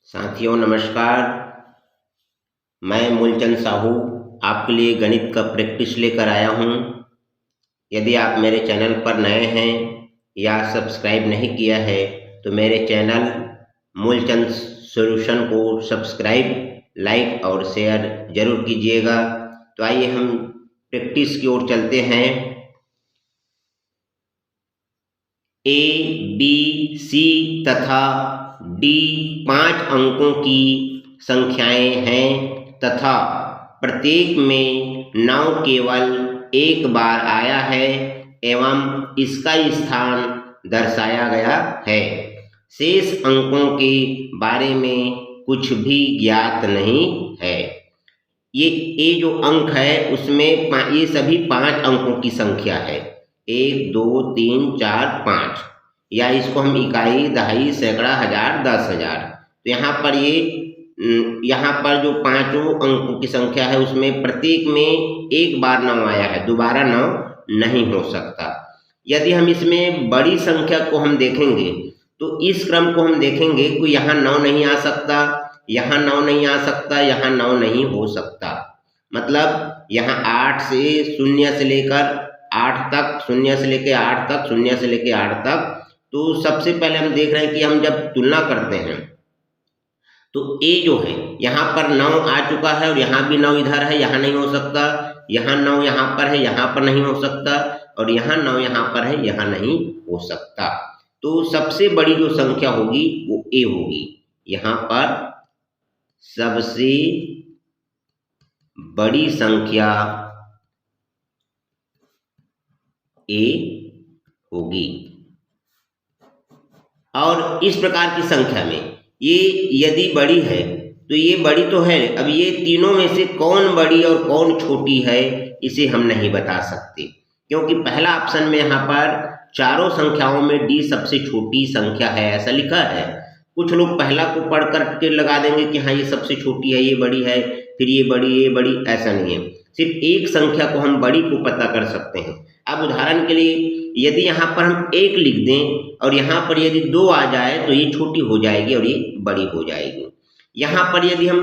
साथियों नमस्कार। मैं मूलचंद साहू आपके लिए गणित का प्रैक्टिस लेकर आया हूँ। यदि आप मेरे चैनल पर नए हैं या सब्सक्राइब नहीं किया है तो मेरे चैनल मूलचंद सॉल्यूशन को सब्सक्राइब, लाइक और शेयर जरूर कीजिएगा। तो आइए हम प्रैक्टिस की ओर चलते हैं। ए, बी, सी तथा डी 5 अंकों की संख्याएं हैं तथा प्रत्येक में 9 केवल एक बार आया है एवं इसका स्थान दर्शाया गया है। शेष अंकों के बारे में कुछ भी ज्ञात नहीं है। ये जो अंक है उसमें ये सभी 5 अंकों की संख्या है। 1, 2, 3, 4, 5 या इसको हम इकाई, दहाई, सैकड़ा, हजार, 10,000। तो यहाँ पर जो 5 अंकों की संख्या है उसमें प्रत्येक में एक बार 9 आया है, दोबारा 9 नहीं हो सकता। यदि हम इसमें बड़ी संख्या को हम देखेंगे तो इस क्रम को हम देखेंगे कि यहाँ 9 नहीं आ सकता, यहाँ 9 नहीं आ सकता, यहाँ 9 नहीं हो सकता। मतलब यहाँ 8 से 0 से लेकर 8 तक, 0 से लेकर 8 तक, 0 से लेकर 8 तक। तो सबसे पहले हम देख रहे हैं कि हम जब तुलना करते हैं तो ए जो है यहाँ पर 9 आ चुका है और यहाँ भी 9 इधर है, यहाँ नहीं हो सकता। यहाँ 9 यहाँ पर है, यहाँ पर नहीं हो सकता। और यहाँ 9 यहाँ पर है, यहाँ नहीं हो सकता। तो सबसे बड़ी जो संख्या होगी वो ए होगी। यहाँ पर सबसे बड़ी संख्या ए होगी। और इस प्रकार की संख्या में ये यदि बड़ी है तो ये बड़ी तो है, अब ये तीनों में से कौन बड़ी और कौन छोटी है इसे हम नहीं बता सकते, क्योंकि पहला ऑप्शन में यहाँ पर चारों संख्याओं में डी सबसे छोटी संख्या है ऐसा लिखा है। कुछ लोग पहला को पढ़ करके लगा देंगे कि हाँ ये सबसे छोटी है, ये बड़ी है, फिर ये बड़ी, ऐसा नहीं है। सिर्फ एक संख्या को हम बड़ी को पता कर सकते हैं। अब उदाहरण के लिए यदि यहाँ पर हम 1 लिख दें और यहाँ पर यदि 2 आ जाए तो ये छोटी हो जाएगी और ये बड़ी हो जाएगी। यहाँ पर यदि हम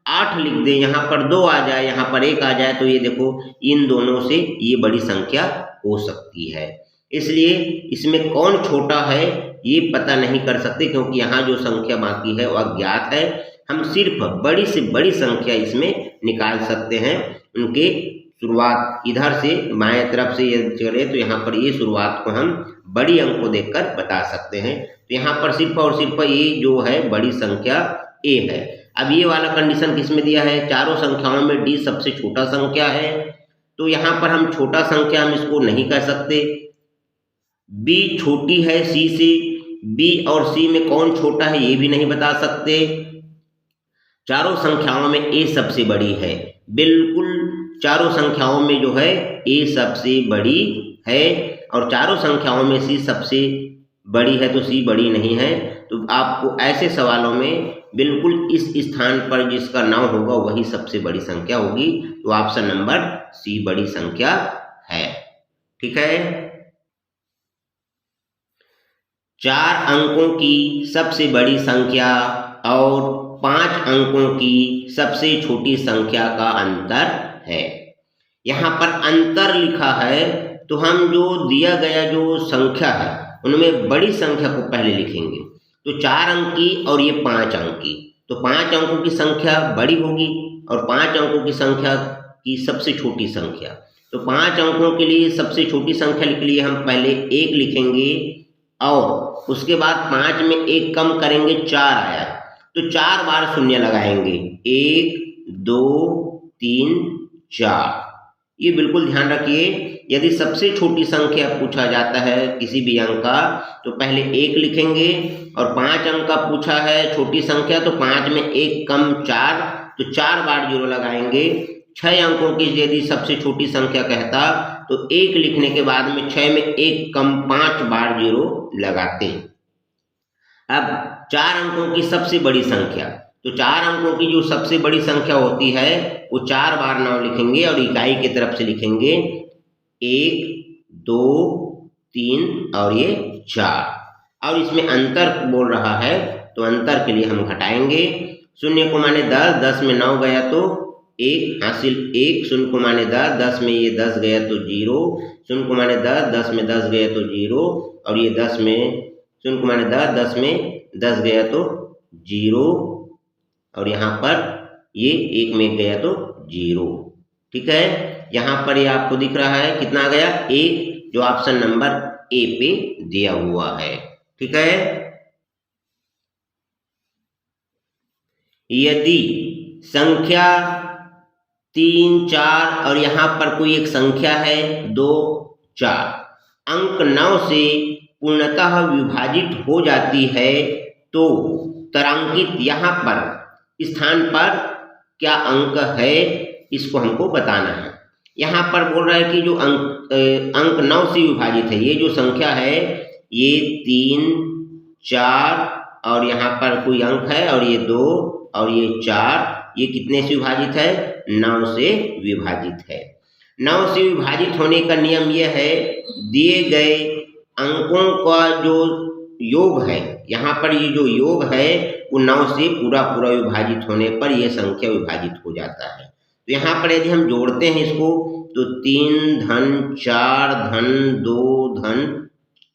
8 लिख दें, यहाँ पर 2 आ जाए, यहाँ पर 1 आ जाए तो ये देखो इन दोनों से ये बड़ी संख्या हो सकती है। इसलिए इसमें कौन छोटा है ये पता नहीं कर सकते, क्योंकि यहाँ जो संख्या बाकी है वह अज्ञात है। हम सिर्फ बड़ी से बड़ी संख्या इसमें निकाल सकते हैं। उनके शुरुआत इधर से बाएं तरफ से यदि चले तो यहाँ पर ये शुरुआत को हम बड़ी अंक को देखकर बता सकते हैं। तो यहाँ पर सिर्फ और सिर्फ ये जो है बड़ी संख्या ए है। अब ये वाला कंडीशन किसमें दिया है? चारों संख्याओं में डी सबसे छोटा संख्या है। तो यहाँ पर हम छोटा संख्या हम इसको नहीं कह सकते। बी छोटी है सी से, बी और सी में कौन छोटा है ये भी नहीं बता सकते। चारों संख्याओं में ए सबसे बड़ी है, बिल्कुल चारों संख्याओं में जो है ए सबसे बड़ी है और चारों संख्याओं में सी सबसे बड़ी है तो सी बड़ी नहीं है। तो आपको ऐसे सवालों में बिल्कुल इस स्थान पर जिसका 9 होगा वही सबसे बड़ी संख्या होगी। तो ऑप्शन नंबर सी बड़ी संख्या है। ठीक है। 4 अंकों की सबसे बड़ी संख्या और 5 अंकों की सबसे छोटी संख्या का अंतर है। यहाँ पर अंतर लिखा है तो हम जो दिया गया जो संख्या है उनमें बड़ी संख्या को पहले लिखेंगे। तो 4 अंक की और ये 5 अंक की, तो 5 अंकों की संख्या बड़ी होगी और 5 अंकों की संख्या की सबसे छोटी संख्या। तो 5 अंकों के लिए सबसे छोटी संख्या के लिए हम पहले 1 लिखेंगे और उसके बाद 5 में 1 कम करेंगे, 4 आया तो 4 बार शून्य लगाएंगे। 1, 2, 3, 4। ये बिल्कुल ध्यान रखिए, यदि सबसे छोटी संख्या पूछा जाता है किसी भी अंक का तो पहले 1 लिखेंगे और 5 अंक का पूछा है छोटी संख्या तो 5 में 1 कम 4 तो 4 बार 0 लगाएंगे। 6 अंकों की यदि सबसे छोटी संख्या कहता तो 1 लिखने के बाद में 6 में 1 कम 5 बार 0 लगाते। अब 4 अंकों की सबसे बड़ी संख्या, तो 4 अंकों की जो सबसे बड़ी संख्या होती है वो 4 बार 9 लिखेंगे और इकाई की तरफ से लिखेंगे 1, 2, 3 और ये 4। और इसमें अंतर बोल रहा है तो अंतर के लिए हम घटाएंगे। शून्य को माने 10, 10 में 9 गया तो 1 हासिल 1, शून्य को माने 10, 10 में ये 10 गया तो 0, शून्य को माने 10, 10 में 10 गया तो 0, और ये 10 में शून्य को माने 10, 10 में 10 गया तो 0, और यहाँ पर ये 1 में गया तो 0। ठीक है, यहाँ पर ये आपको दिख रहा है कितना आ गया 1, जो ऑप्शन नंबर ए पे दिया हुआ है। ठीक है, यदि संख्या 3, 4 और यहाँ पर कोई एक संख्या है 2, 4 अंक 9 से पूर्णतः विभाजित हो जाती है तो तारांकित यहाँ पर स्थान पर क्या अंक है, इसको हमको बताना है। यहाँ पर बोल रहा है कि जो अंक 9 से विभाजित है, ये जो संख्या है ये 3, 4 और यहाँ पर कोई अंक है और ये 2 और ये 4, ये कितने से विभाजित है 9 से विभाजित है। 9 से विभाजित होने का नियम यह है, दिए गए अंकों का जो योग है, यहाँ पर ये जो योग है वो 9 से पूरा विभाजित होने पर यह संख्या विभाजित हो जाता है। तो यहाँ पर यदि हम जोड़ते हैं इसको तो 3 धन 4 धन 2 धन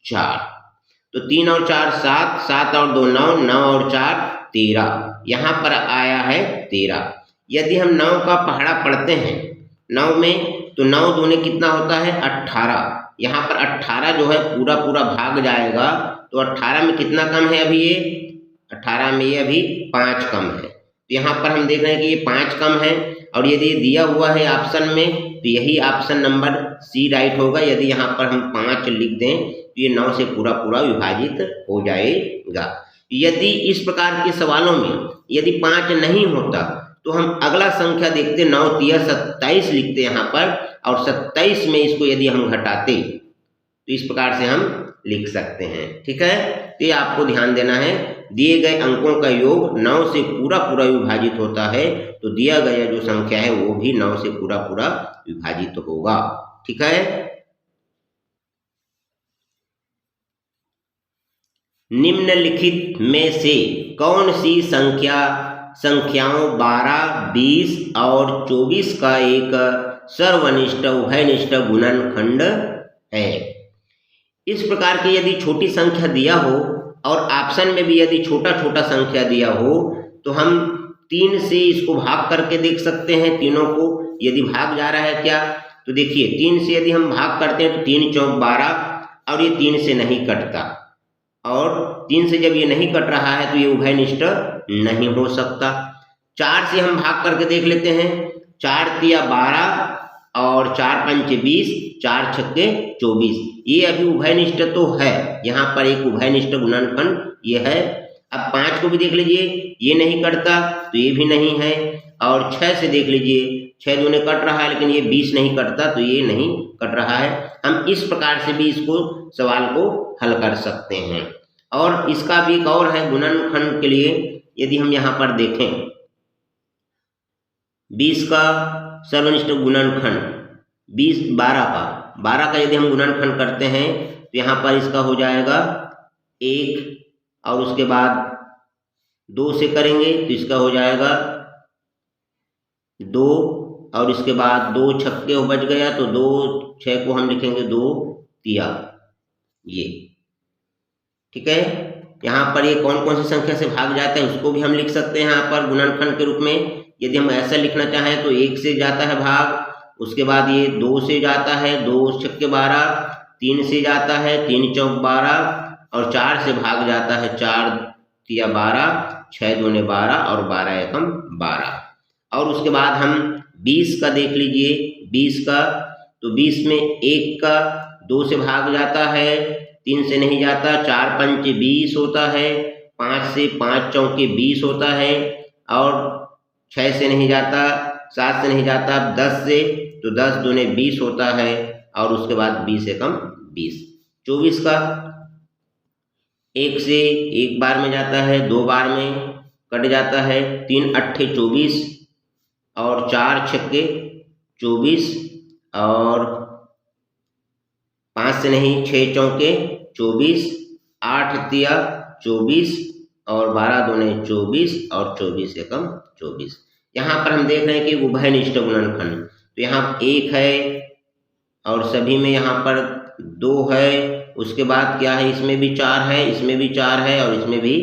4, तो 3 और 4 7, 7 और 2 9, 9 और 4 13, यहाँ पर आया है 13। यदि हम 9 का पहाड़ा पढ़ते हैं 9 में, तो 9 दूने कितना होता है 18, यहाँ पर 18 जो है पूरा भाग जाएगा, तो 18 में कितना कम है अभी ये 18 में ये अभी 5 कम है। तो यहाँ पर हम देख रहे हैं कि ये 5 कम है, और यदि ये दिया हुआ है ऑप्शन में तो यही ऑप्शन नंबर सी राइट होगा। यदि यहाँ पर हम 5 लिख दें तो ये 9 से पूरा विभाजित हो जाएगा। यदि इस प्रकार के सवालों में यदि 5 नहीं होता तो हम अगला संख्या देखते, 9 3 27 लिखते यहाँ पर, और 27 में इसको यदि हम घटाते तो इस प्रकार से हम लिख सकते हैं। ठीक है, तो ये आपको ध्यान देना है, दिए गए अंकों का योग 9 से पूरा विभाजित होता है, तो दिया गया जो संख्या है वो भी 9 से पूरा विभाजित होगा। ठीक है, निम्नलिखित में से कौन सी संख्याओं 12, 20 और 24 का एक सर्वनिष्ठ उभयनिष्ठ गुणनखंड है। इस प्रकार की यदि छोटी संख्या दिया हो और ऑप्शन में भी यदि छोटा संख्या दिया हो तो हम 3 से इसको भाग करके देख सकते हैं। तीनों को यदि भाग जा रहा है क्या, तो देखिए 3 से यदि हम भाग करते हैं तो 3 चौक 12, और ये 3 से नहीं कटता, और 3 से जब ये नहीं कट रहा है तो ये उभयनिष्ठ नहीं हो सकता। 4 से हम भाग करके देख लेते हैं, 4 तिया 12 और 4 पंचे 20, 4 छक्के 24, ये अभी उभयनिष्ठ तो है, यहाँ पर एक उभयनिष्ठ गुणनखंड ये है। अब 5 को भी देख लीजिए, ये नहीं कटता तो ये भी नहीं है, और 6 से देख लीजिए, 6 दूने कट रहा है लेकिन ये 20 नहीं कटता तो ये नहीं कट रहा है। हम इस प्रकार से भी इसको सवाल को हल कर सकते हैं। और इसका भी एक और है गुणनखंड के लिए, यदि हम यहाँ पर देखें 20 का सर्वनिष्ठ गुणनखंड 12 का यदि हम गुणनखंड करते हैं तो यहाँ पर इसका हो जाएगा 1, और उसके बाद 2 से करेंगे तो इसका हो जाएगा 2, और इसके बाद 2 छक्के बच गया तो 2 6 को हम लिखेंगे 2 तिया ये। ठीक है, यहाँ पर ये कौन सी संख्या से भाग जाता है उसको भी हम लिख सकते हैं यहाँ पर गुणनखंड के रूप में। यदि हम ऐसा लिखना चाहें तो 1 से जाता है भाग, उसके बाद ये 2 से जाता है, 2 छक्के 12, 3 से जाता है, 3 चौक 12, और 4 से भाग जाता है, 4 तिया 12, 6 दूने 12 और 12 एकम 12। और उसके बाद हम 20 का देख लीजिए, 20 का तो 20 में 1 का 2 से भाग जाता है, 3 से नहीं जाता, 4 पंचे 20 होता है, 5 से 5 चौके 20 होता है, और 6 से नहीं जाता, 7 से नहीं जाता, 10 से तो 10 दूने 20 होता है, और उसके बाद 20 एकम 20। 24 का 1 से 1 बार में जाता है, 2 बार में कट जाता है, 3 अट्ठे 24 और 4 छक्के 24, और 5 से नहीं 6 चौके 24, 8 तिया 24 और 12 दूने 24 और 24 एकम 24। यहाँ पर हम देख रहे हैं कि उभयनिष्ठ गुणनखंड, तो यहाँ 1 है और सभी में यहाँ पर 2 है। उसके बाद क्या है, इसमें भी 4 है, इसमें भी 4 है और इसमें भी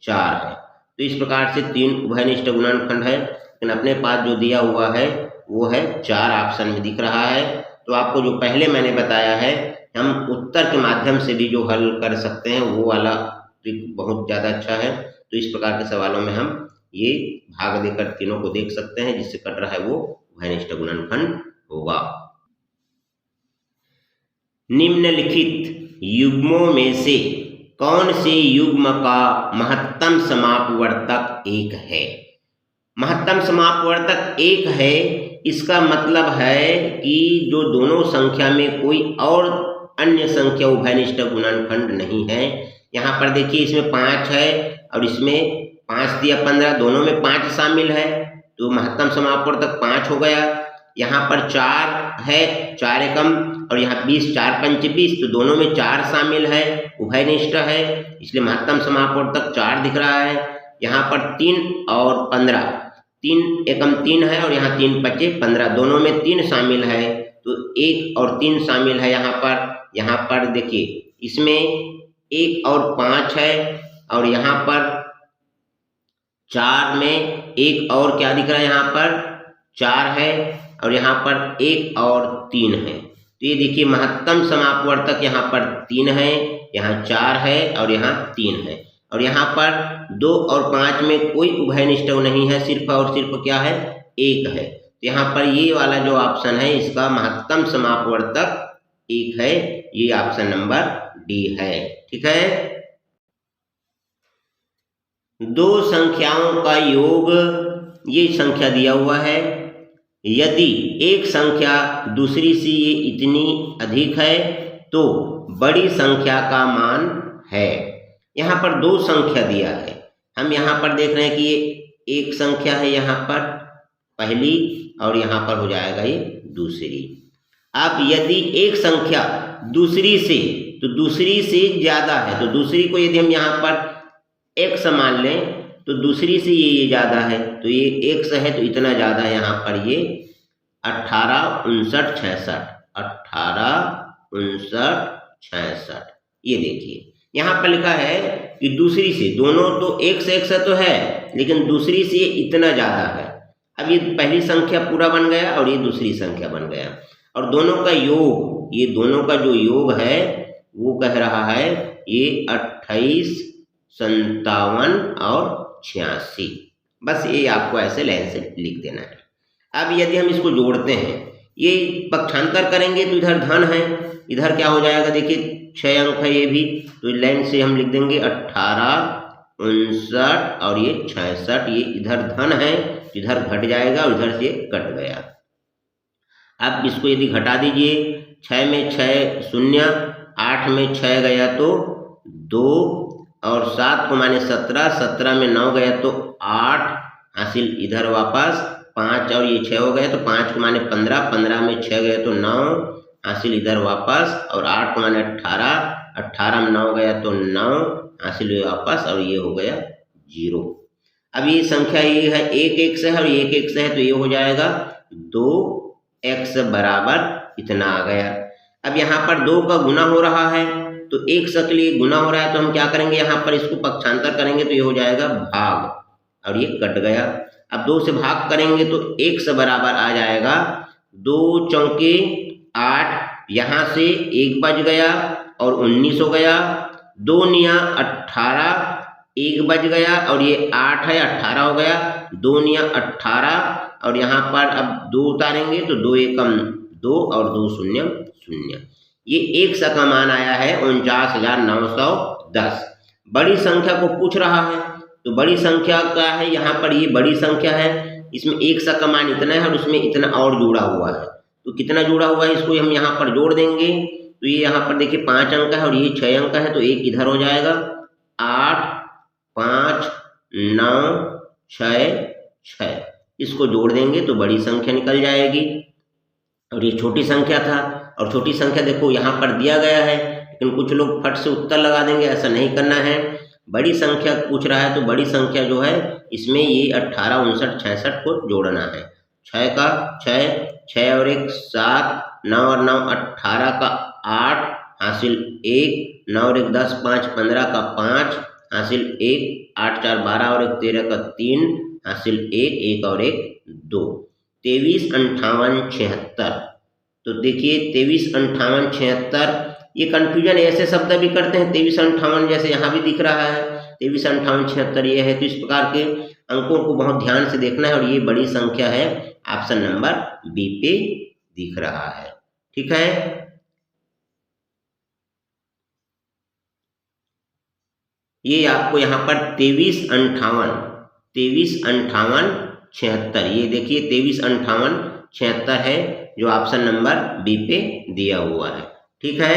4 है। तो इस प्रकार से 3 उभयनिष्ठ गुणनखंड है, लेकिन अपने पास जो दिया हुआ है वो है 4 ऑप्शन में दिख रहा है। तो आपको जो पहले मैंने बताया है, हम उत्तर के माध्यम से भी जो हल कर सकते हैं वो वाला ट्रिक बहुत ज़्यादा अच्छा है। तो इस प्रकार के सवालों में हम ये भाग देकर तीनों को देख सकते हैं, जिससे कट रहा है वो उभयनिष्ठ गुणनखंड होगा। निम्नलिखित युग्मों में से कौन से युग्म का महत्तम समापवर्तक 1 है? महत्तम समापवर्तक 1 है, इसका मतलब है कि जो दोनों संख्या में कोई और अन्य संख्या उभयनिष्ठ गुणनखंड नहीं है। यहाँ पर देखिए, इसमें 5 है और इसमें 5 दिया 15, दोनों में 5 शामिल है, तो महत्तम समापवर्तक 5 हो गया। यहाँ पर 4 है, 4 एकम, और यहाँ 20, 4 पंच 20, तो दोनों में 4 शामिल है, उभयनिष्ठ है, इसलिए महत्तम समापवर्तक 4 दिख रहा है। यहाँ पर 3 और 15, 3 एकम 3 है और यहाँ 3 पच्चे 15, दोनों में 3 शामिल है, तो 1 और 3 शामिल है। यहाँ पर देखिए, इसमें 1 और 5 है और यहाँ पर 4 में 1 और क्या दिख रहा है, यहाँ पर 4 है और यहाँ पर 1 और 3 है। तो ये देखिए, महत्तम समापवर्तक यहाँ पर 3 है, यहाँ 4 है और यहाँ 3 है, और यहाँ पर 2 और 5 में कोई उभयनिष्ठ नहीं है, सिर्फ और सिर्फ क्या है, 1 है। तो यहाँ पर ये वाला जो ऑप्शन है, इसका महत्तम समापवर्तक 1 है, ये ऑप्शन नंबर डी है। ठीक है। 2 संख्याओं का योग, ये संख्या दिया हुआ है, यदि एक संख्या दूसरी से ये इतनी अधिक है तो बड़ी संख्या का मान है। यहाँ पर 2 संख्या दिया है, हम यहाँ पर देख रहे हैं कि ये एक संख्या है यहाँ पर पहली, और यहाँ पर हो जाएगा ये दूसरी। अब यदि एक संख्या दूसरी से, तो दूसरी से ज़्यादा है, तो दूसरी को यदि हम यहाँ पर x मान लें, तो दूसरी से ये ज़्यादा है, तो ये x है, तो इतना ज़्यादा है। यहाँ पर ये 18, 59, 66, 18, 59, 66, ये देखिए यहाँ पर लिखा है कि दूसरी से, दोनों तो x तो है, लेकिन दूसरी से ये इतना ज़्यादा है। अब ये पहली संख्या पूरा बन गया और ये दूसरी संख्या बन गया, और दोनों का योग, ये दोनों का जो योग है वो कह रहा है ये 28, 57 और 86। बस ये आपको ऐसे लाइन से लिख देना है। अब यदि हम इसको जोड़ते हैं, ये पक्षांतर करेंगे तो इधर धन है, इधर क्या हो जाएगा, देखिए 6 अंक है ये भी, तो लाइन से हम लिख देंगे 18, 59 और ये 66, ये इधर धन है, इधर घट जाएगा और इधर से कट गया। अब इसको यदि घटा दीजिए, 6 में 6 शून्य, 8 में 6 गया तो 2, और 7 को माने 17, 17 में 9 गया तो 8, हासिल इधर वापस 5 और ये 6 हो गए, तो 5 को माने 15, 15 में 6 गया तो 9, हासिल इधर वापस, और 8 को माने 18, 18 में 9 गया तो 9, हासिल वापस, और ये हो गया 0। अब ये संख्या ये है, एक x है और एक x है, तो ये हो जाएगा 2x बराबर इतना आ गया। अब यहाँ पर 2 का गुना हो रहा है, तो एक के लिए गुना हो रहा है, तो हम क्या करेंगे, यहाँ पर इसको पक्षांतर करेंगे, तो ये हो जाएगा भाग, और ये कट गया। अब 2 से भाग करेंगे तो 1 से बराबर आ जाएगा 2 चौके 8, यहाँ से 1 बच गया और 19 हो गया, 2 निया 18, 1 बच गया और ये 8 है, 18 हो गया, 2 निया 18, और यहाँ पर अब 2 उतारेंगे तो 2 एकम 2 और 2 शून्य 0। ये एक का मान आया है 49,910। बड़ी संख्या को पूछ रहा है, तो बड़ी संख्या का है, यहाँ पर ये बड़ी संख्या है, इसमें एक का मान इतना है और उसमें इतना और जुड़ा हुआ है, तो कितना जुड़ा हुआ है इसको हम यहाँ पर जोड़ देंगे। तो ये यहाँ पर देखिए 5 अंक है और ये 6 अंक है, तो 1 इधर हो जाएगा, 8, 5, 9, 6, 6, इसको जोड़ देंगे तो बड़ी संख्या निकल जाएगी। और ये छोटी संख्या था, और छोटी संख्या देखो यहाँ पर दिया गया है, लेकिन कुछ लोग फट से उत्तर लगा देंगे, ऐसा नहीं करना है। बड़ी संख्या पूछ रहा है तो बड़ी संख्या जो है इसमें ये 18, 59, 66 को जोड़ना है। 6 का 6, 6 और 1 7, 9 और 9 18 का 8 हासिल 1, 9 और 1 10, 5 15 का 5 हासिल 1, 8 4 12 और 1 13 का 3 हासिल 1, 1 और 1 2। 23 58 76। तो देखिए 23 58 76, ये कंफ्यूजन ऐसे शब्द भी करते हैं 23 58, जैसे यहाँ भी दिख रहा है 23 58 76 ये है। तो इस प्रकार के अंकों को बहुत ध्यान से देखना है और ये बड़ी संख्या है, ऑप्शन नंबर बी पे दिख रहा है। ठीक है, ये आपको यहाँ पर 23 58 76, ये देखिए 23 58 76 है जो ऑप्शन नंबर बी पे दिया हुआ है। ठीक है,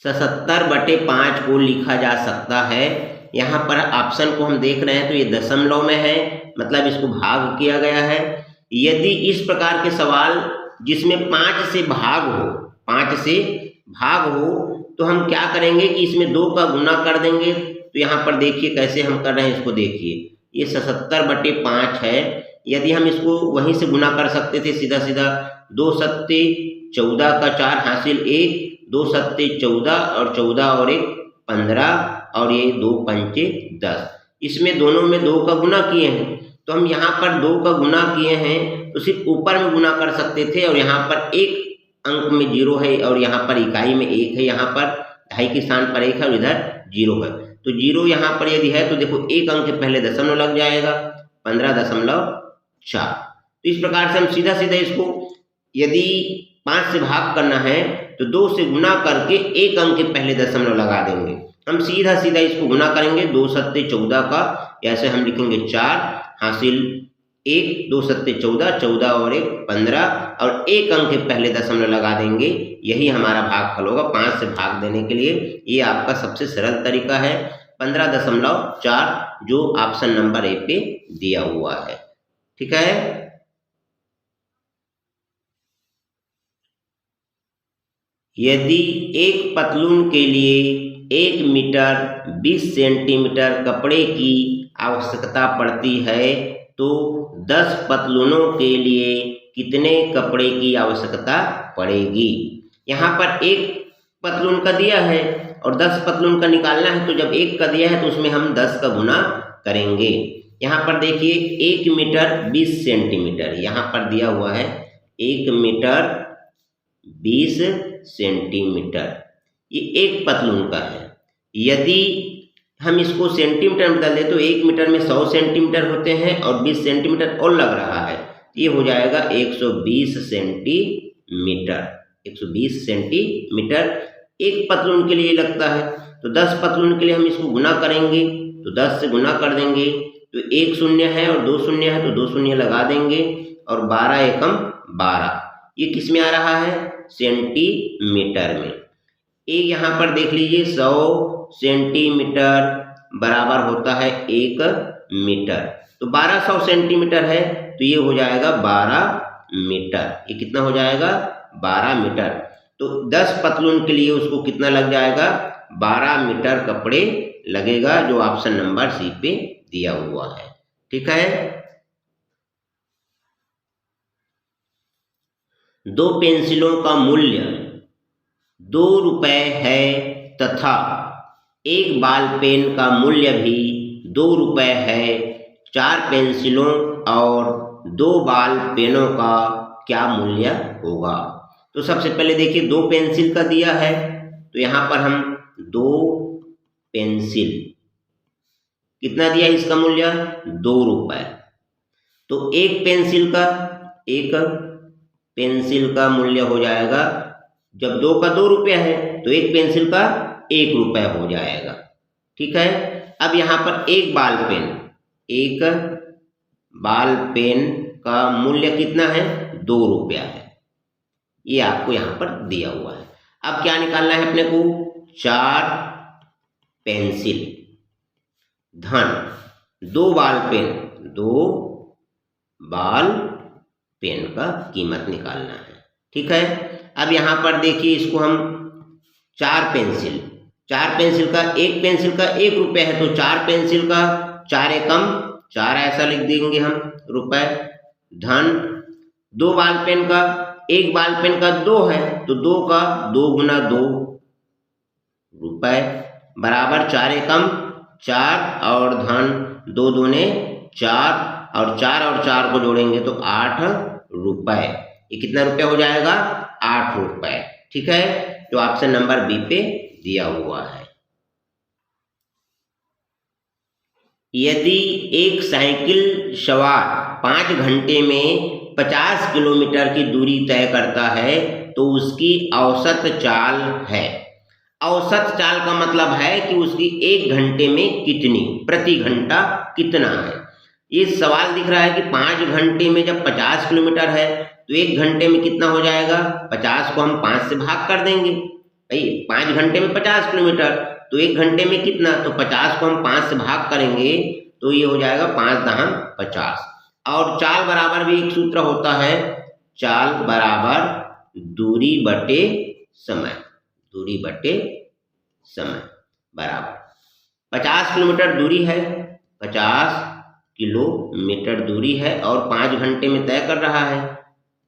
77/5 को लिखा जा सकता है। यहाँ पर ऑप्शन को हम देख रहे हैं तो ये दशमलव में है, मतलब इसको भाग किया गया है। यदि इस प्रकार के सवाल जिसमें 5 से भाग हो, 5 से भाग हो, तो हम क्या करेंगे कि इसमें 2 का गुना कर देंगे। तो यहाँ पर देखिए कैसे हम कर रहे हैं, इसको देखिए, ये 77/5 है। यदि हम इसको वहीं से गुना कर सकते थे सीधा सीधा, 2 सत्ते 14 का 4 हासिल 1, 2 सत्ते 14 और 14 और 1 15 और ये 2 पंचे 10। इसमें दोनों में 2 का गुना किए हैं, तो हम यहाँ पर 2 का गुना किए हैं तो सिर्फ ऊपर में गुना कर सकते थे, और यहाँ पर एक अंक में 0 है और यहाँ पर इकाई में 1 है, यहाँ पर ढाई के स्थान पर 1 है और इधर 0 है। तो 0 यहाँ पर यदि है तो देखो एक अंक के पहले दशमलव लग जाएगा, 15.4। तो इस प्रकार से हम सीधा सीधा इसको यदि 5 से भाग करना है तो 2 से गुना करके एक अंक के पहले दशमलव लगा देंगे। हम सीधा सीधा इसको गुना करेंगे, 2 सत्ते 14 का, ऐसे हम लिखेंगे 4 हासिल 1, 2 सत्ते 14, 14 और 1 15 और एक अंक के पहले दशमलव लगा देंगे। यही हमारा भागफल होगा 5 से भाग देने के लिए। ये आपका सबसे सरल तरीका है, 15.4 जो ऑप्शन नंबर ए पे दिया हुआ है। ठीक है, यदि एक पतलून के लिए 1 मीटर 20 सेंटीमीटर कपड़े की आवश्यकता पड़ती है तो 10 पतलूनों के लिए कितने कपड़े की आवश्यकता पड़ेगी। यहाँ पर एक पतलून का दिया है और 10 पतलून का निकालना है, तो जब एक का दिया है तो उसमें हम 10 का गुना करेंगे। यहाँ पर देखिए 1 मीटर 20 सेंटीमीटर यहाँ पर दिया हुआ है, 1 मीटर 20 सेंटीमीटर, ये एक पतलून का है। यदि हम इसको सेंटीमीटर में बदल दें तो 1 मीटर में 100 सेंटीमीटर होते हैं और 20 सेंटीमीटर और लग रहा है, ये हो जाएगा 120 सेंटीमीटर। 120 सेंटीमीटर एक पतलून के लिए लगता है। तो 10 पतलून के लिए हम इसको गुना करेंगे, तो 10 से गुना कर देंगे तो 1 शून्य है और 2 शून्य है तो 2 शून्य लगा देंगे और 12 एकम 12, ये किस में आ रहा है, सेंटीमीटर में। ये यहाँ पर देख लीजिए 100 सेंटीमीटर बराबर होता है 1 मीटर, तो 1200 सेंटीमीटर है तो ये हो जाएगा 12 मीटर। ये कितना हो जाएगा, 12 मीटर। तो 10 पतलून के लिए उसको कितना लग जाएगा, 12 मीटर कपड़े लगेगा, जो ऑप्शन नंबर सी पे दिया हुआ है। ठीक है, 2 पेंसिलों का मूल्य 2 रुपए है तथा एक बाल पेन का मूल्य भी 2 रुपए है। 4 पेंसिलों और 2 बाल पेनों का क्या मूल्य होगा। तो सबसे पहले देखिए 2 पेंसिल का दिया है, तो यहाँ पर हम 2 पेंसिल, कितना दिया है इसका मूल्य, 2 रुपए। तो एक पेंसिल का मूल्य हो जाएगा, जब 2 का 2 रुपया है तो एक पेंसिल का 1 रुपया हो जाएगा। ठीक है, अब यहाँ पर एक बाल पेन का मूल्य कितना है, 2 रुपया है, ये आपको यहाँ पर दिया हुआ है। अब क्या निकालना है अपने को, 4 पेंसिल धन 2 बाल पेन का कीमत निकालना है। ठीक है, अब यहाँ पर देखिए इसको हम 4 पेंसिल, 4 पेंसिल का एक पेंसिल का 1 रुपये है, तो 4 पेंसिल का 4 एकम 4 ऐसा लिख देंगे हम रुपए। धन 2 बॉल पेन का, एक बॉल पेन का 2 है, तो 2 का 2 गुना 2 रुपए बराबर 4 एकम 4 और धन 2 दूने 4 और 4 को जोड़ेंगे तो 8 रुपए। ये कितना रुपया हो जाएगा? 8 रुपए। ठीक है, तो ऑप्शन नंबर बी पे दिया हुआ है। यदि एक साइकिल सवार 5 घंटे में 50 किलोमीटर की दूरी तय करता है तो उसकी औसत चाल है। औसत चाल का मतलब है कि उसकी 1 घंटे में कितनी, प्रति घंटा कितना है। ये सवाल दिख रहा है कि 5 घंटे में जब 50 किलोमीटर है तो 1 घंटे में कितना हो जाएगा? 50 को हम 5 से भाग कर देंगे भाई, 5 घंटे में 50 किलोमीटर तो 1 घंटे में कितना, तो 50 को हम 5 से भाग करेंगे तो ये हो जाएगा 5 दाम 50। और चाल बराबर भी एक सूत्र होता है, चाल बराबर दूरी बटे समय, दूरी बटे समय बराबर 50 किलोमीटर दूरी है, 50 किलोमीटर दूरी है और 5 घंटे में तय कर रहा है।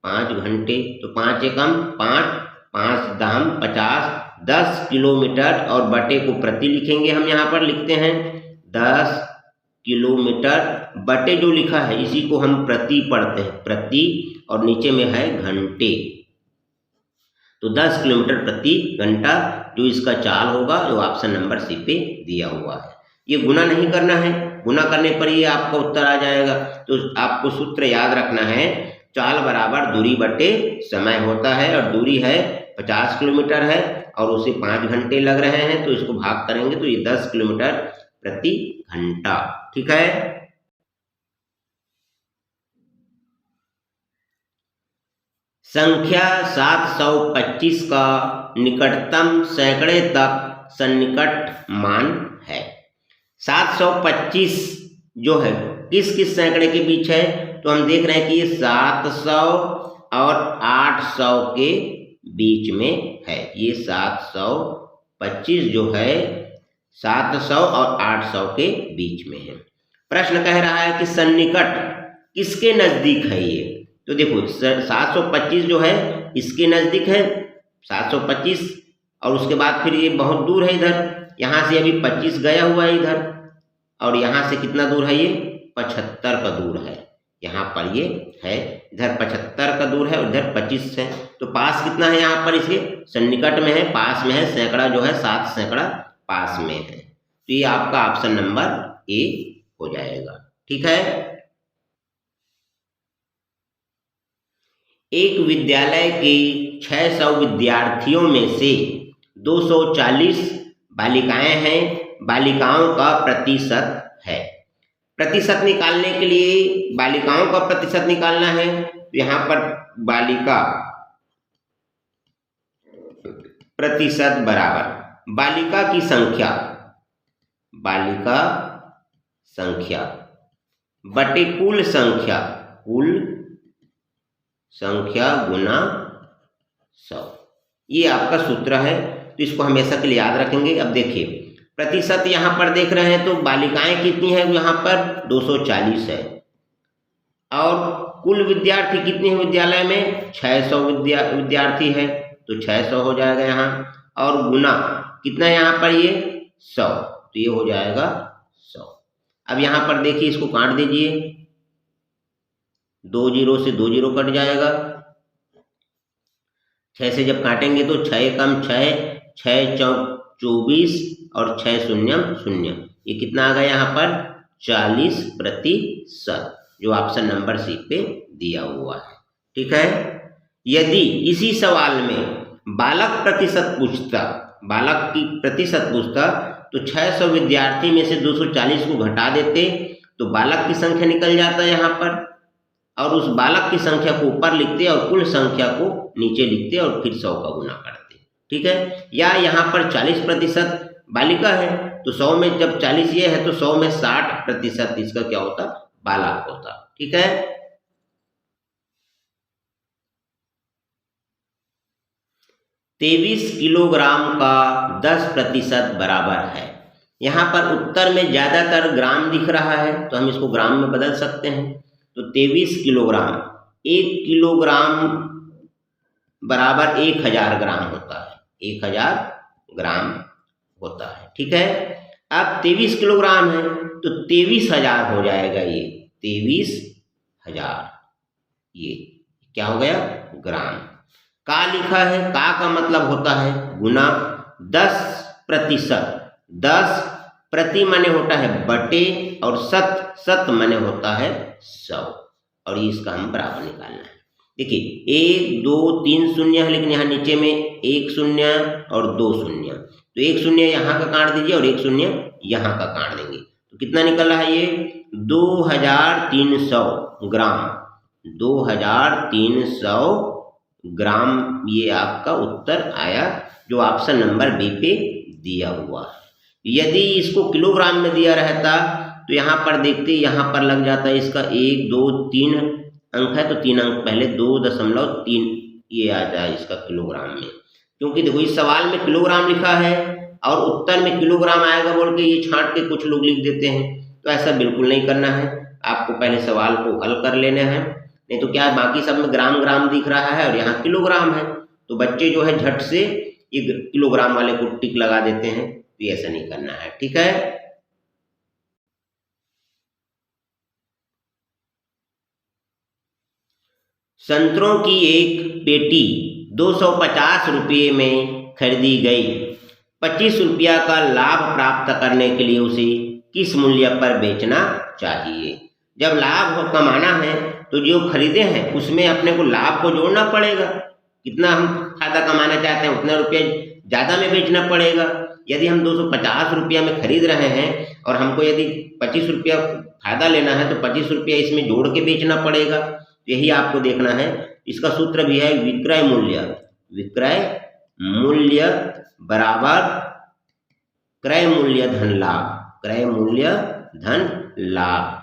5 घंटे तो 5 एकम 5, 5 दाम 50, 10 किलोमीटर और बटे को प्रति लिखेंगे, हम यहाँ पर लिखते हैं 10 किलोमीटर बटे जो लिखा है इसी को हम प्रति पढ़ते हैं, प्रति, और नीचे में है घंटे, तो 10 किलोमीटर प्रति घंटा जो इसका चाल होगा, जो ऑप्शन नंबर सी पे दिया हुआ है। ये गुना नहीं करना है, गुना करने पर ये आपका उत्तर आ जाएगा। तो आपको सूत्र याद रखना है, चाल बराबर दूरी बटे समय होता है और दूरी है 50 किलोमीटर है और उसे 5 घंटे लग रहे हैं, तो इसको भाग करेंगे तो ये 10 किलोमीटर प्रति घंटा। ठीक है, संख्या 725 का निकटतम सैकड़े तक सन्निकट मान है। 725 जो है किस किस सैकड़े के बीच है, तो हम देख रहे हैं कि ये 700 और 800 के बीच में है। ये 725 जो है 700 और 800 के बीच में है। प्रश्न कह रहा है कि सन्निकट किसके नजदीक है ये, तो देखो 725 जो है इसके नजदीक है 725, और उसके बाद फिर ये बहुत दूर है इधर, यहाँ से अभी 25 गया हुआ है इधर, और यहाँ से कितना दूर है ये 75 का दूर है, यहाँ पर ये है, इधर 75 का दूर है और इधर 25 है, तो पास कितना है यहाँ पर इसके सन्निकट में है, पास में है, सैकड़ा जो है 7 सैकड़ा पास में है, तो ये आपका ऑप्शन नंबर ए हो जाएगा। ठीक है, एक विद्यालय के 600 विद्यार्थियों में से 240 बालिकाएं हैं, बालिकाओं का प्रतिशत है। प्रतिशत निकालने के लिए बालिकाओं का प्रतिशत निकालना है, तो यहाँ पर बालिका प्रतिशत बराबर बालिका की संख्या, बालिका संख्या बटे कुल संख्या, कुल संख्या गुना 100, ये आपका सूत्र है, तो इसको हमेशा के लिए याद रखेंगे। अब देखिए प्रतिशत यहाँ पर देख रहे हैं तो बालिकाएं कितनी है, यहाँ पर 240 है, और कुल विद्यार्थी कितने हैं विद्यालय में 600 विद्यार्थी है, तो 600 हो जाएगा यहाँ, और गुना कितना है यहाँ पर ये 100, तो ये हो जाएगा 100। अब यहाँ पर देखिए इसको काट दीजिए, 2 जीरो से 2 जीरो कट जाएगा, 6 से जब काटेंगे तो 6 कम 6, 6 चौक 24 और 6 शून्य 0, ये कितना आ गया यहाँ पर 40%, जो ऑप्शन नंबर सी पे दिया हुआ है। ठीक है, यदि इसी सवाल में बालक प्रतिशत पूछता, बालक की प्रतिशत पूछता, तो 600 विद्यार्थी में से 240 को घटा देते तो बालक की संख्या निकल जाता है यहाँ पर, और उस बालक की संख्या को ऊपर लिखते और कुल संख्या को नीचे लिखते और फिर 100 का गुना करते। ठीक है, या यहाँ पर 40% बालिका है तो 100 में जब 40 ये है तो 100 में 60% इसका क्या होता, बालक होता। ठीक है, 23 किलोग्राम का 10% बराबर है। यहाँ पर उत्तर में ज़्यादातर ग्राम दिख रहा है तो हम इसको ग्राम में बदल सकते हैं। तो 23 किलोग्राम, 1 किलोग्राम बराबर 1000 ग्राम होता है, 1000 ग्राम होता है। ठीक है, अब 23 किलोग्राम है तो 23,000 हो जाएगा। ये 23,000 ये क्या हो गया, ग्राम। का लिखा है, का मतलब होता है गुना 10%। 10 प्रति माने होता है बटे और शत माने होता है 100, और इसका हम बराबर निकालना है। देखिए 1 2 3 शून्य है, लेकिन यहाँ नीचे में 1 शून्य और 2 शून्य, तो 1 शून्य यहाँ का काट दीजिए और 1 शून्य यहाँ का काट देंगे तो कितना निकल रहा है, ये 2300 ग्राम। 2300 ग्राम ये आपका उत्तर आया, जो ऑप्शन नंबर बी पे दिया हुआ है। यदि इसको किलोग्राम में दिया रहता तो यहाँ पर देखते, यहाँ पर लग जाता है इसका 1 2 3 अंक है तो 3 अंक पहले 2.3 ये आ जाए इसका किलोग्राम में, क्योंकि देखो इस सवाल में किलोग्राम लिखा है और उत्तर में किलोग्राम आएगा बोल के ये छांट के कुछ लोग लिख देते हैं। तो ऐसा बिल्कुल नहीं करना है, आपको पहले सवाल को हल कर लेना है, नहीं तो क्या बाकी सब में ग्राम ग्राम दिख रहा है और यहाँ किलोग्राम है, तो बच्चे जो है झट से ये किलोग्राम वाले को टिक लगा देते हैं। तो ऐसा नहीं करना है। ठीक है, संतरों की एक पेटी 250 रुपये में खरीदी गई। 25 रुपया का लाभ प्राप्त करने के लिए उसे किस मूल्य पर बेचना चाहिए। जब लाभ कमाना है तो जो खरीदे हैं उसमें अपने को लाभ को जोड़ना पड़ेगा। कितना हम फायदा कमाना चाहते हैं उतना रुपया ज़्यादा में बेचना पड़ेगा। यदि हम 250 रुपया में खरीद रहे हैं और हमको यदि 25 रुपया फायदा लेना है तो 25 रुपया इसमें जोड़ के बेचना पड़ेगा। यही आपको देखना है। इसका सूत्र भी है विक्रय मूल्य। विक्रय मूल्य बराबर क्रय मूल्य धन लाभ। क्रय मूल्य धन लाभ।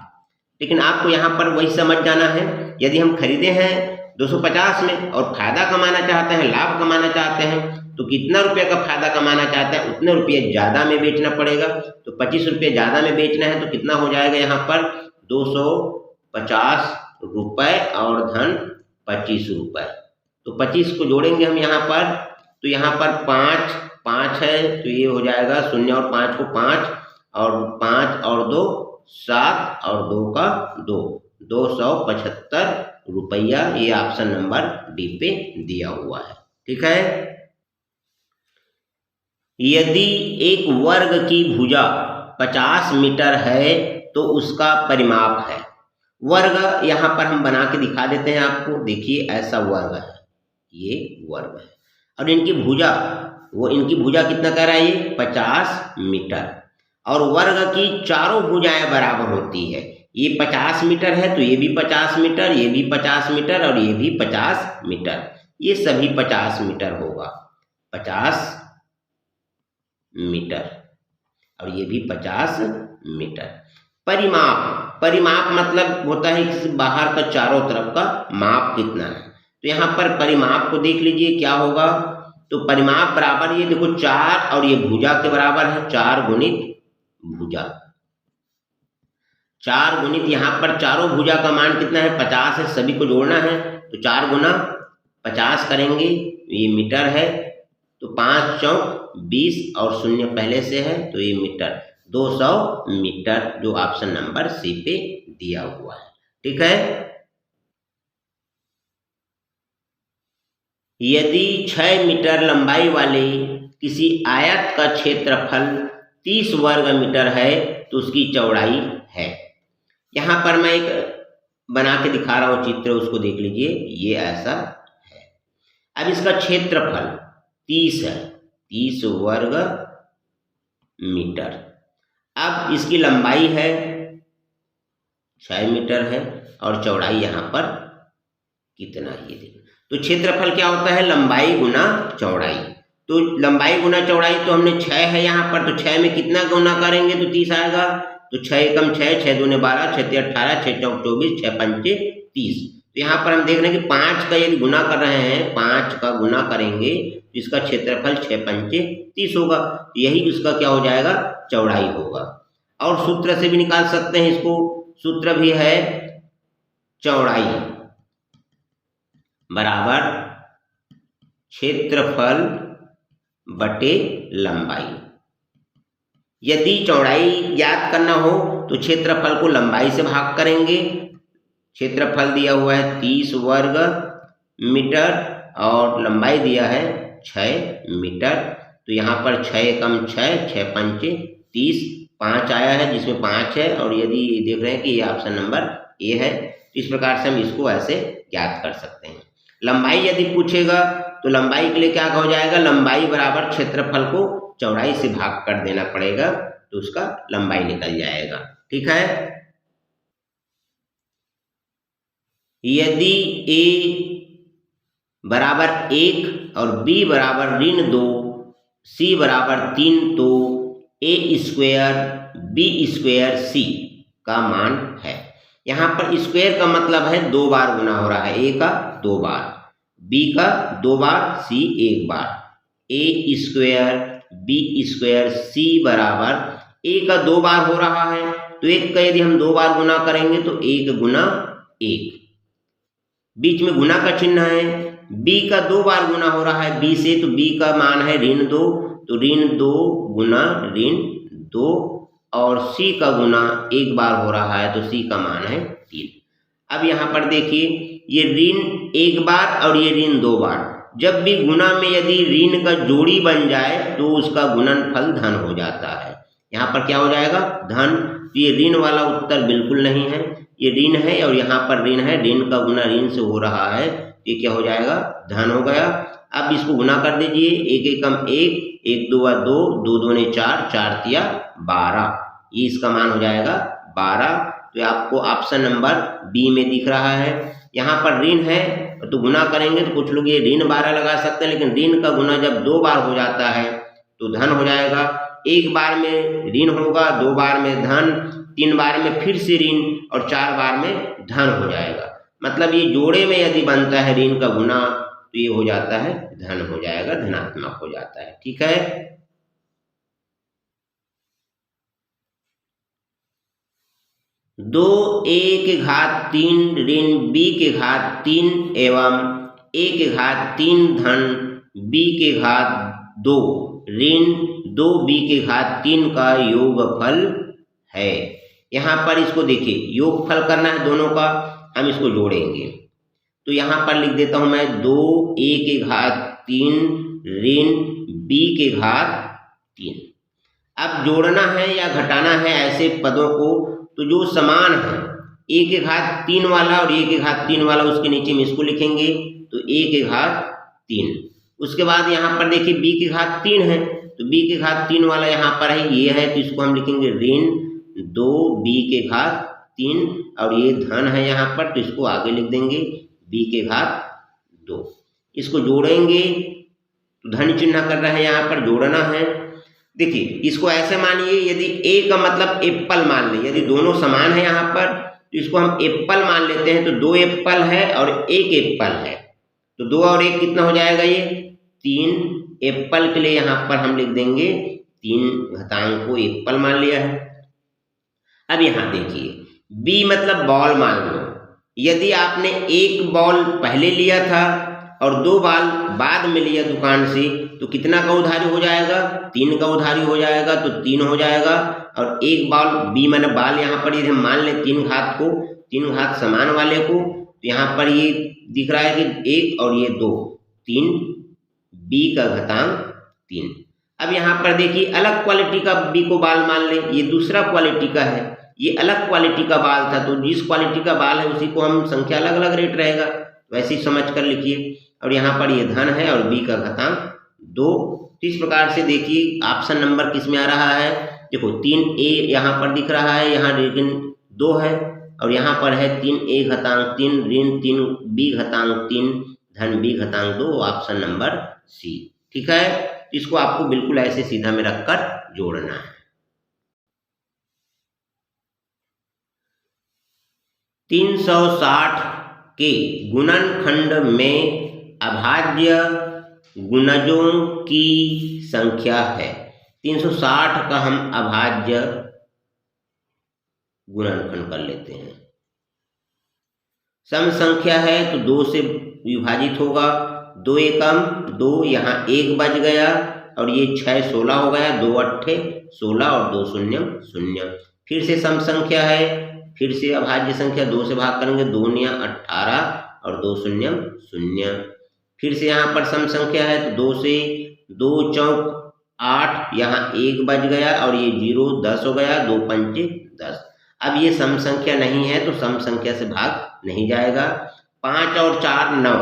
लेकिन आपको यहाँ पर वही समझ जाना है, यदि हम खरीदे हैं 250 में और फायदा कमाना चाहते हैं, लाभ कमाना चाहते हैं, तो कितना रुपये का फायदा कमाना चाहते हैं उतने रुपये ज़्यादा में बेचना पड़ेगा। तो 25 रुपये ज़्यादा में बेचना है तो कितना हो जाएगा यहाँ पर 250 रुपये और धन 25 रुपये। तो 25 को जोड़ेंगे हम यहाँ पर, तो यहाँ पर 5 है तो ये हो जाएगा 0 और 5 को 5 और 5 और 2 7 और 2 का 2, 275 रुपया। ये ऑप्शन नंबर डी पे दिया हुआ है। ठीक है, यदि एक वर्ग की भुजा 50 मीटर है तो उसका परिमाप है। वर्ग यहाँ पर हम बना के दिखा देते हैं आपको। देखिए ऐसा वर्ग है, ये वर्ग है और इनकी भुजा, वो इनकी भुजा कितना कह रहा है ये 50 मीटर, और वर्ग की चारों भुजाएं बराबर होती है। ये 50 मीटर है तो ये भी 50 मीटर, ये भी 50 मीटर और ये भी 50 मीटर, ये सभी 50 मीटर होगा। 50 मीटर और ये भी 50 मीटर। परिमाप मतलब होता है कि बाहर का चारों तरफ का माप कितना है। तो यहाँ पर परिमाप को देख लीजिए क्या होगा। तो परिमाप बराबर ये देखो 4 और ये भुजा के बराबर है, 4 गुणित भुजा। 4 गुणित यहाँ पर चारों भुजा का मान कितना है 50 है, सभी को जोड़ना है तो 4 गुना 50 करेंगे, ये मीटर है। तो 5 चौक 20 और 0 पहले से है तो ये मीटर, 200 मीटर, जो ऑप्शन नंबर सी पे दिया हुआ है। ठीक है, यदि 6 मीटर लंबाई वाले किसी आयत का क्षेत्रफल 30 वर्ग मीटर है तो उसकी चौड़ाई है। यहाँ पर मैं एक बना के दिखा रहा हूँ चित्र, उसको देख लीजिए। ये ऐसा है। अब इसका क्षेत्रफल 30 है, 30 वर्ग मीटर। अब इसकी लंबाई है 6 मीटर है और चौड़ाई यहाँ पर कितना है ये देखो। तो क्षेत्रफल क्या होता है लंबाई गुना चौड़ाई। तो लंबाई गुना चौड़ाई तो हमने 6 है यहाँ पर, तो 6 में कितना गुना करेंगे तो 30 आएगा। तो 6 एकम 6, 6 दूने 12, 6 तिया 18, 6 चौक 24, 6 पंचे 30। तो यहाँ पर हम देख रहे हैं कि 5 का यदि गुना कर रहे हैं, 5 का गुना करेंगे इसका क्षेत्रफल 6 पंचे 30 होगा। यही उसका क्या हो जाएगा, चौड़ाई होगा। और सूत्र से भी निकाल सकते हैं इसको, सूत्र भी है चौड़ाई बराबर क्षेत्रफल बटे लंबाई। यदि चौड़ाई ज्ञात करना हो तो क्षेत्रफल को लंबाई से भाग करेंगे। क्षेत्रफल दिया हुआ है 30 वर्ग मीटर और लंबाई दिया है 6 मीटर। तो यहाँ पर 6 एकम 6, 6 पंचे 30, 5 आया है जिसमें 5 है, और यदि देख रहे हैं कि ये ऑप्शन नंबर ए है, तो इस प्रकार से हम इसको ऐसे ज्ञात कर सकते हैं। लंबाई यदि पूछेगा तो लंबाई के लिए क्या हो जाएगा, लंबाई बराबर क्षेत्रफल को चौड़ाई से भाग कर देना पड़ेगा, तो उसका लंबाई निकल जाएगा। ठीक है। यदि a बराबर 1 और b बराबर -2, c बराबर 3 तो a square b square c का मान है। यहाँ पर स्क्वायर का मतलब है 2 बार गुना हो रहा है, a का 2 बार, b का 2 बार, c 1 bar. a square b square c बराबर a का 2 बार हो रहा है, तो 1 का यदि हम 2 बार गुना करेंगे तो 1 गुना 1, बीच में गुना का चिन्ह है। b का 2 बार गुना हो रहा है b से, तो b का मान है -2, तो -2 गुना -2, और c का गुना 1 बार हो रहा है, तो c का मान है 3। अब यहाँ पर देखिए, ये ऋण 1 बार और ये ऋण 2 बार, जब भी गुना में यदि ऋण का जोड़ी बन जाए तो उसका गुणनफल धन हो जाता है। यहाँ पर क्या हो जाएगा, धन। ये ऋण वाला उत्तर बिल्कुल नहीं है, ये ऋण है और यहाँ पर ऋण है, ऋण का गुना ऋण से हो रहा है, ये क्या हो जाएगा, धन हो गया। अब इसको गुना कर दीजिए, 1 एकम 1, 1 2 2, 2 दूने 4, 4 तिया 12, ये इसका मान हो जाएगा 12। तो आपको ऑप्शन नंबर बी में दिख रहा है। यहाँ पर ऋण है तो गुना करेंगे तो कुछ लोग ये ऋण 12 लगा सकते हैं, लेकिन ऋण का गुना जब 2 बार हो जाता है तो धन हो जाएगा। 1 बार में ऋण होगा, 2 बार में धन, 3 बार में फिर से ऋण और 4 बार में धन हो जाएगा। मतलब ये जोड़े में यदि बनता है ऋण का गुना तो ये हो जाता है धन हो जाएगा, धनात्मक हो जाता है। ठीक है। 2a के घात 3 ऋण b के घात 3 एवं a के घात 3 धन b के घात 2 ऋण 2b के घात 3 का योगफल है। यहाँ पर इसको देखिए, योगफल करना है दोनों का, हम इसको जोड़ेंगे। तो यहाँ पर लिख देता हूँ मैं 2a के घात 3 ऋण b के घात 3। अब जोड़ना है या घटाना है ऐसे पदों को, तो जो समान है, a के घात 3 वाला और a के घात 3 वाला, उसके नीचे में इसको लिखेंगे, तो a के घात 3। उसके बाद यहाँ पर देखिए b के घात 3 है, तो b के घात 3 वाला यहाँ पर है, ये है, तो इसको हम लिखेंगे ऋण 2b के घात 3, और ये धन है यहाँ पर, तो इसको आगे लिख देंगे b के घात 2। इसको जोड़ेंगे तो धन चिन्ह कर रहे हैं, यहाँ पर जोड़ना है। देखिए, इसको ऐसे मानिए, यदि a का मतलब एप्पल मान ले, यदि दोनों समान है यहाँ पर, तो इसको हम एप्पल मान लेते हैं। तो 2 एप्पल है और 1 एप्पल है, तो 2 और 1 कितना हो जाएगा, ये 3 एप्पल के लिए यहाँ पर हम लिख देंगे 3 घातांक को एप्पल मान लिया है। अब यहाँ देखिए, b मतलब बॉल मान लो, यदि आपने 1 बॉल पहले लिया था और 2 बॉल बाद में लिया दुकान से, तो कितना का उधारी हो जाएगा, 3 का उधारी हो जाएगा, तो 3 हो जाएगा। और 1 बॉल b मैंने बाल यहाँ पर यदि हम मान लें 3 घात को, 3 घात समान वाले को, तो यहाँ पर ये दिख रहा है कि 1 और ये 2, 3 b का घातांक 3। अब यहाँ पर देखिए, अलग क्वालिटी का b को बाल मान लें, ये दूसरा क्वालिटी का है, ये अलग क्वालिटी का बाल था, तो जिस क्वालिटी का बाल है उसी को हम संख्या अलग अलग रेट रहेगा, वैसे ही समझ कर लिखिए। और यहाँ पर ये धन है और b का घातांक 2। इस प्रकार से देखिए ऑप्शन नंबर किस में आ रहा है, देखो 3a यहाँ पर दिख रहा है, यहाँ ऋण 2 है, और यहाँ पर है 3a घातांक 3 ऋण 3b घातांक 3 धन b घातांक 2, ऑप्शन नंबर सी। ठीक है, इसको आपको बिल्कुल ऐसे सीधा में रखकर जोड़ना है। 360 के गुणनखंड में अभाज्य गुणजों की संख्या है। 360 का हम अभाज्य गुणनखंड कर लेते हैं। सम संख्या है तो 2 से विभाजित होगा, 2 एकम 2, यहाँ 1 बच गया और ये 6 16 हो गया, 2 अट्ठे 16 और 2 शून्य 0। फिर से सम संख्या है, फिर से अभाज्य संख्या 2 से भाग करेंगे, 2 निया 18 और 2 शून्य 0। फिर से यहाँ पर सम संख्या है तो 2 से 2 चौक 8, यहाँ 1 बच गया और ये 0 10 हो गया, 2 पंचे 10। अब ये सम संख्या नहीं है तो सम संख्या से भाग नहीं जाएगा। 5 और 4 9,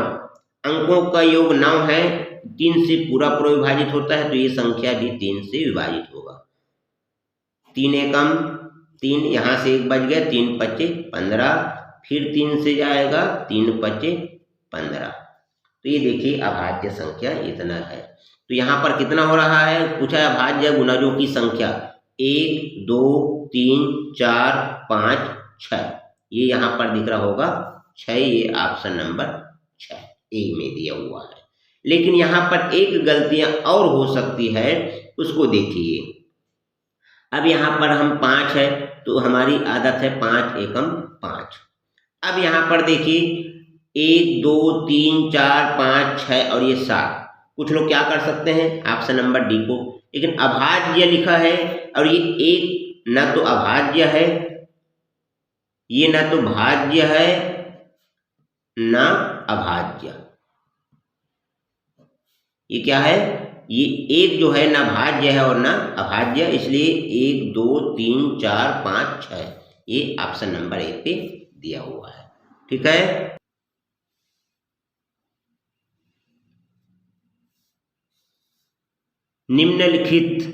अंकों का योग 9 है, 3 से पूरा विभाजित होता है तो ये संख्या भी 3 से विभाजित होगा। 3 एकम 3, यहाँ से 1 बच गया, 3 पच्चे 15, फिर 3 से जाएगा, 3 पच्चे 15। तो ये देखिए अभाज्य संख्या इतना है। तो यहाँ पर कितना हो रहा है, पूछा है अभाज्य गुणजों की संख्या 1 2 3 4 5 6, ये यहाँ पर दिख रहा होगा 6, ये ऑप्शन नंबर 6 ए में दिया हुआ है। लेकिन यहाँ पर एक गलतियां और हो सकती है, उसको देखिए। अब यहाँ पर हम 5 है तो हमारी आदत है 5 एकम 5। अब यहाँ पर देखिए 1 2 3 4 5 6 और ये 7। कुछ लोग क्या कर सकते हैं, ऑप्शन नंबर डी को, लेकिन अभाज्य लिखा है और ये एक न तो अभाज्य है, ये न तो भाज्य है न अभाज्य। ये क्या है, ये एक जो है ना भाज्य है और ना अभाज्य, इसलिए 1 2 3 4 5 6 ये ऑप्शन नंबर ए पे दिया हुआ है। ठीक है, निम्नलिखित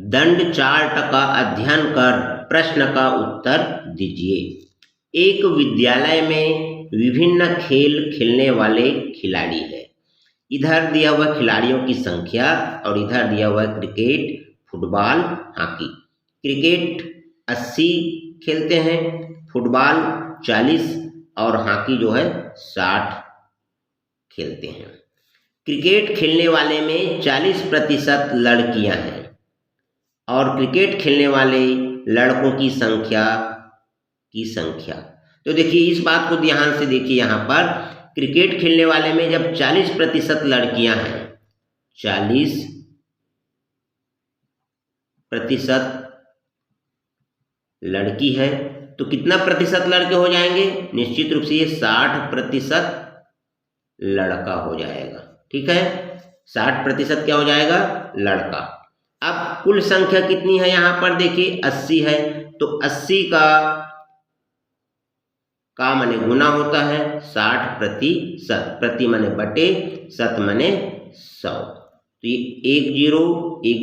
दंड चार्ट का अध्ययन कर प्रश्न का उत्तर दीजिए। एक विद्यालय में विभिन्न खेल खेलने वाले खिलाड़ी हैं। इधर दिया हुआ खिलाड़ियों की संख्या और इधर दिया हुआ क्रिकेट, फुटबॉल, हॉकी। क्रिकेट 80 खेलते हैं, फुटबॉल 40 और हॉकी जो है 60 खेलते हैं। क्रिकेट खेलने वाले में 40% लड़कियां हैं और क्रिकेट खेलने वाले लड़कों की संख्या। तो देखिए इस बात को ध्यान से देखिए, यहाँ पर क्रिकेट खेलने वाले में जब 40% लड़कियां हैं, 40% लड़की है तो कितना प्रतिशत लड़के हो जाएंगे, निश्चित रूप से ये 60% लड़का हो जाएगा। ठीक है, 60% क्या हो जाएगा, लड़का। अब कुल संख्या कितनी है, यहाँ पर देखिए 80 है तो 80 का माने गुना होता है 60%, प्रति माने बटे, शत माने 100। तो ये 1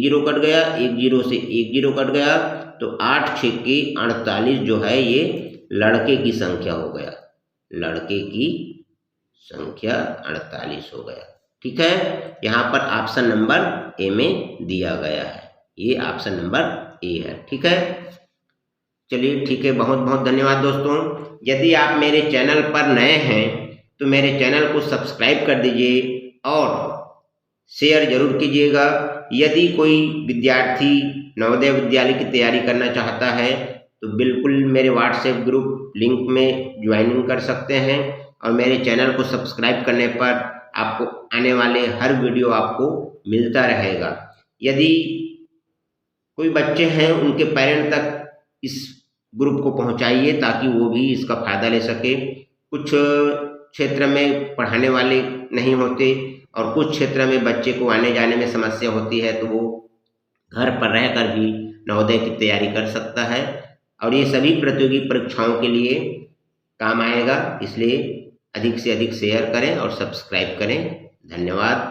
0 कट गया, 1 0 से 1 0 कट गया, तो 8 6 के 48 जो है ये लड़के की संख्या हो गया, लड़के की संख्या 48 हो गया। ठीक है, यहाँ पर ऑप्शन नंबर ए में दिया गया है, ये ऑप्शन नंबर ए है। ठीक है, चलिए ठीक है, बहुत बहुत धन्यवाद दोस्तों। यदि आप मेरे चैनल पर नए हैं तो मेरे चैनल को सब्सक्राइब कर दीजिए और शेयर जरूर कीजिएगा। यदि कोई विद्यार्थी नवोदय विद्यालय की तैयारी करना चाहता है तो बिल्कुल मेरे व्हाट्सएप ग्रुप लिंक में ज्वाइनिंग कर सकते हैं और मेरे चैनल को सब्सक्राइब करने पर आपको आने वाले हर वीडियो आपको मिलता रहेगा। यदि कोई बच्चे हैं उनके पेरेंट तक इस ग्रुप को पहुंचाइए ताकि वो भी इसका फ़ायदा ले सके। कुछ क्षेत्र में पढ़ाने वाले नहीं होते और कुछ क्षेत्र में बच्चे को आने जाने में समस्या होती है, तो वो घर पर रहकर भी नवोदय की तैयारी कर सकता है और ये सभी प्रतियोगी परीक्षाओं के लिए काम आएगा। इसलिए अधिक से अधिक शेयर करें और सब्सक्राइब करें। धन्यवाद।